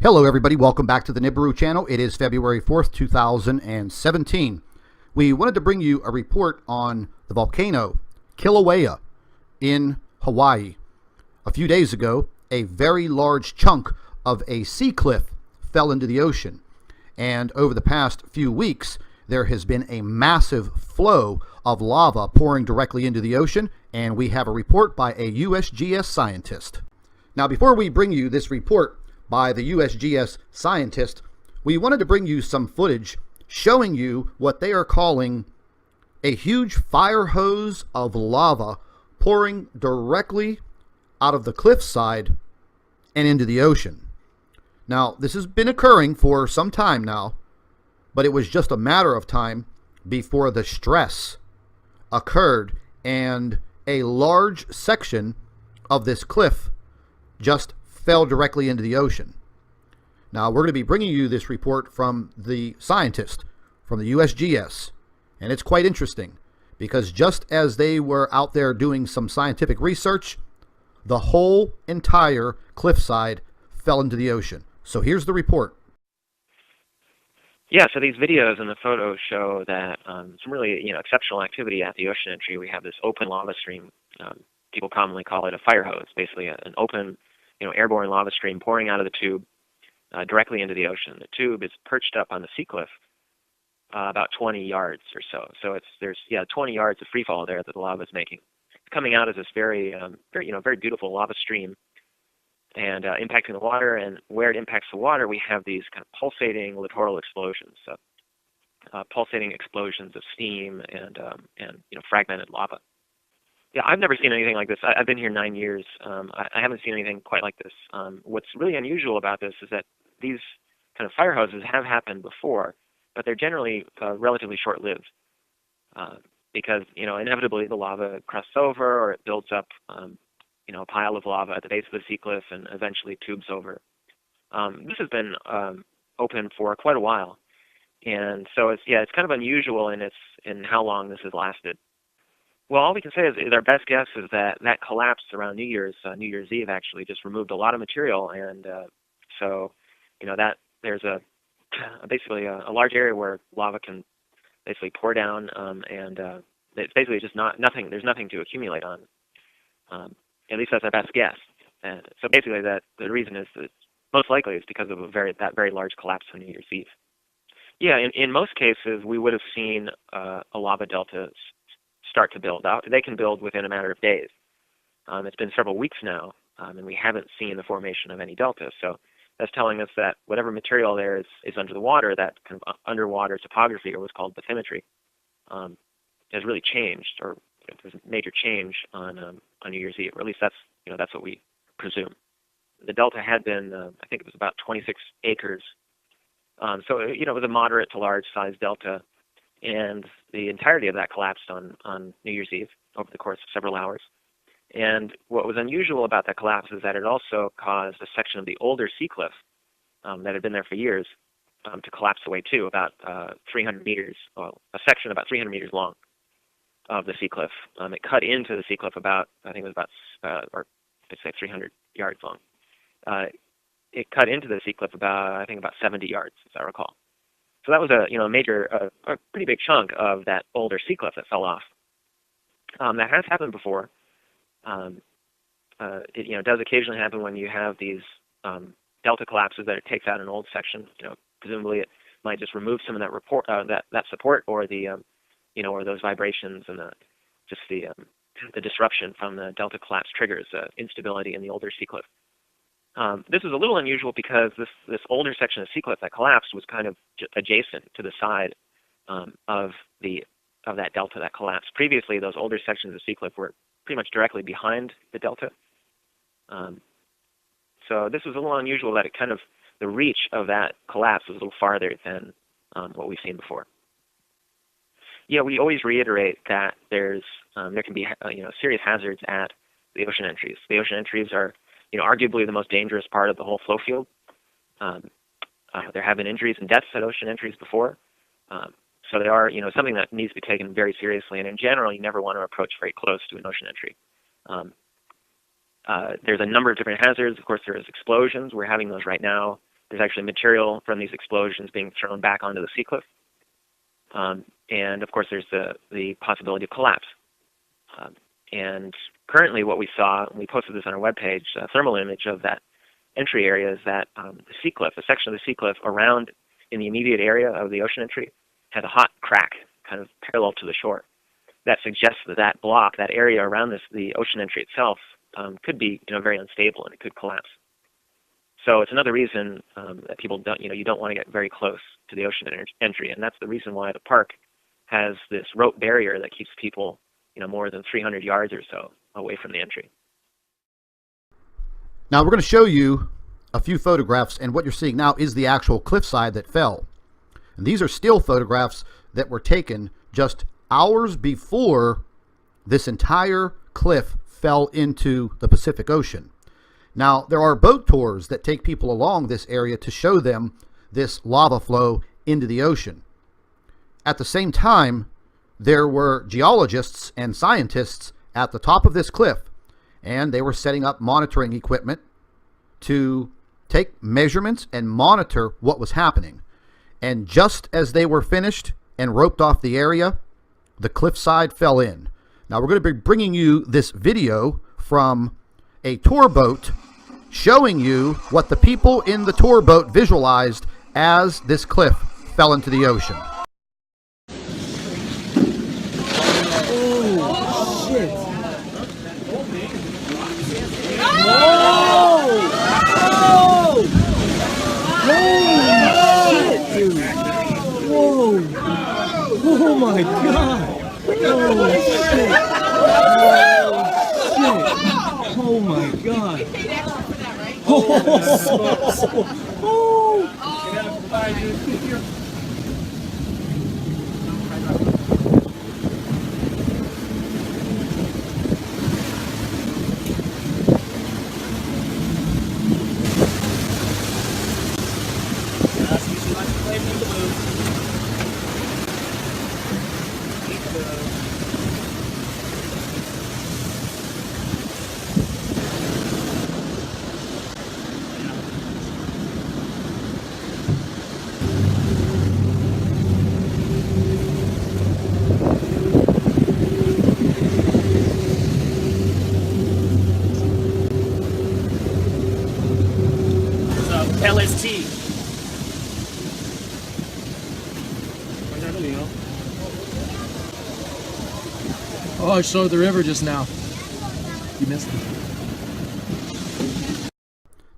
Hello everybody, welcome back to the Nibiru channel. It is February 4th, 2017. We wanted to bring you a report on the volcano Kilauea in Hawaii. A few days ago, a very large chunk of a sea cliff fell into the ocean. And over the past few weeks, there has been a massive flow of lava pouring directly into the ocean, and we have a report by a USGS scientist. Now, before we bring you this report by the USGS scientist, we wanted to bring you some footage showing you what they are calling a huge fire hose of lava pouring directly out of the cliffside and into the ocean. Now, this has been occurring for some time now, but it was just a matter of time before the stress occurred and a large section of this cliff just fell directly into the ocean. Now, we're going to be bringing you this report from the scientist from the USGS, and it's quite interesting because just as they were out there doing some scientific research, the whole entire cliffside fell into the ocean. So here's the report. Yeah, so these videos and the photos show that some really, exceptional activity at the ocean entry. We have this open lava stream. People commonly call it a fire hose, basically an open, airborne lava stream pouring out of the tube directly into the ocean. The tube is perched up on the sea cliff about 20 yards or so. So there's 20 yards of free fall there that the lava is making. It's coming out as this very beautiful lava stream and impacting the water. And where it impacts the water, we have these kind of pulsating littoral explosions, pulsating explosions of steam and fragmented lava. Yeah, I've never seen anything like this. I've been here 9 years. I haven't seen anything quite like this. What's really unusual about this is that these kind of fire hoses have happened before, but they're generally relatively short-lived because, inevitably the lava crusts over or it builds up, a pile of lava at the base of the sea cliff and eventually tubes over. This has been open for quite a while, and so it's kind of unusual in how long this has lasted. Well, all we can say is our best guess is that collapsed around New Year's Eve. Actually, just removed a lot of material, and so that there's basically a large area where lava can basically pour down, and it's basically just nothing. There's nothing to accumulate on. At least that's our best guess. And so basically, that the reason is that most likely it's because of that very large collapse on New Year's Eve. Yeah, in most cases, we would have seen a lava delta start to build out. They can build within a matter of days. It's been several weeks now, and we haven't seen the formation of any delta. So that's telling us that whatever material there is under the water, that kind of underwater topography, or what's called bathymetry, has really changed, or there's a major change on New Year's Eve, or at least that's what we presume. The delta had been, I think it was about 26 acres. So it was a moderate to large size delta. And the entirety of that collapsed on New Year's Eve over the course of several hours. And what was unusual about that collapse is that it also caused a section of the older sea cliff that had been there for years to collapse away too, about 300 meters, a section about 300 meters long of the sea cliff. It cut into the sea cliff about, I think it was about, or let's say 300 yards long. It cut into the sea cliff about 70 yards, as I recall. So that was a pretty big chunk of that older sea cliff that fell off. That has happened before. It does occasionally happen when you have these delta collapses that it takes out an old section. Presumably it might just remove some of that support, or or those vibrations and the disruption from the delta collapse triggers instability in the older sea cliff. This is a little unusual because this older section of sea cliff that collapsed was kind of adjacent to the side of that delta that collapsed. Previously, those older sections of sea cliff were pretty much directly behind the delta. So this was a little unusual that the reach of that collapse was a little farther than what we've seen before. Yeah, we always reiterate that there can be serious hazards at the ocean entries. The ocean entries are arguably the most dangerous part of the whole flow field. There have been injuries and deaths at ocean entries before. So they are, something that needs to be taken very seriously. And in general, you never want to approach very close to an ocean entry. There's a number of different hazards. Of course, there's explosions. We're having those right now. there's actually material from these explosions being thrown back onto the sea cliff. And of course, there's the possibility of collapse. And currently what we saw, and we posted this on our webpage, a thermal image of that entry area, is that the sea cliff, a section of the sea cliff around in the immediate area of the ocean entry, had a hot crack kind of parallel to the shore. That suggests that that block, that area around the ocean entry itself, could be very unstable and it could collapse. So it's another reason that people don't, you don't want to get very close to the ocean entry, and that's the reason why the park has this rope barrier that keeps people, more than 300 yards or so away from the entry. Now we're going to show you a few photographs, and what you're seeing now is the actual cliffside that fell. And these are still photographs that were taken just hours before this entire cliff fell into the Pacific Ocean. Now, there are boat tours that take people along this area to show them this lava flow into the ocean. At the same time, there were geologists and scientists at the top of this cliff, and they were setting up monitoring equipment to take measurements and monitor what was happening. And just as they were finished and roped off the area, the cliffside fell in. Now, we're going to be bringing you this video from a tour boat showing you what the people in the tour boat visualized as this cliff fell into the ocean. Oh, shit. Whoa! Whoa! Holy shit, dude. Whoa. Oh, my God. Oh, shit. Oh, shit. Oh, my God. LST. Oh, I showed the river just now. You missed it.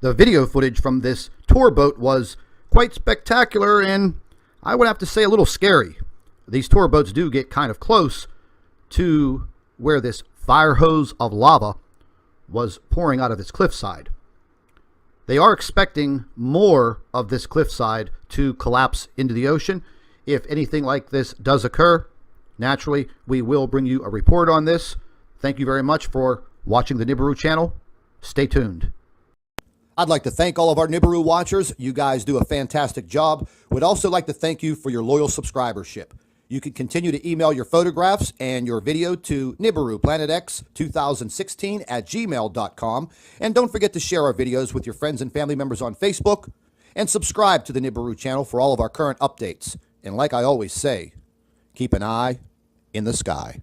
The video footage from this tour boat was quite spectacular, and I would have to say a little scary. These tour boats do get kind of close to where this fire hose of lava was pouring out of this cliffside. They are expecting more of this cliffside to collapse into the ocean. If anything like this does occur, naturally, we will bring you a report on this. Thank you very much for watching the Nibiru channel. Stay tuned. I'd like to thank all of our Nibiru watchers. You guys do a fantastic job. Would also like to thank you for your loyal subscribership. You can continue to email your photographs and your video to NibiruPlanetX2016@gmail.com. And don't forget to share our videos with your friends and family members on Facebook. And subscribe to the Nibiru channel for all of our current updates. And like I always say, keep an eye in the sky.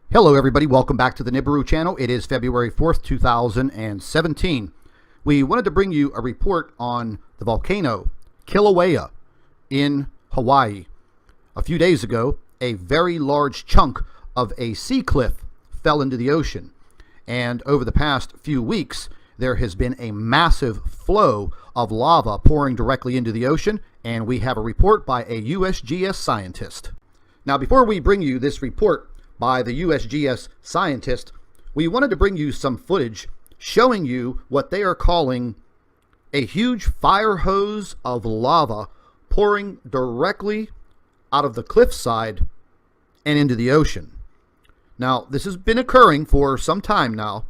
Hello everybody, welcome back to the Nibiru channel. It is February 4th, 2017. We wanted to bring you a report on the volcano Kilauea in Hawaii. A few days ago, a very large chunk of a sea cliff fell into the ocean. And over the past few weeks, there has been a massive flow of lava pouring directly into the ocean, and we have a report by a USGS scientist. Now, before we bring you this report by the USGS scientist, we wanted to bring you some footage showing you what they are calling a huge fire hose of lava pouring directly out of the cliffside and into the ocean. Now, this has been occurring for some time now,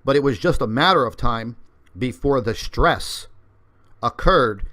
but it was just a matter of time before the stress occurred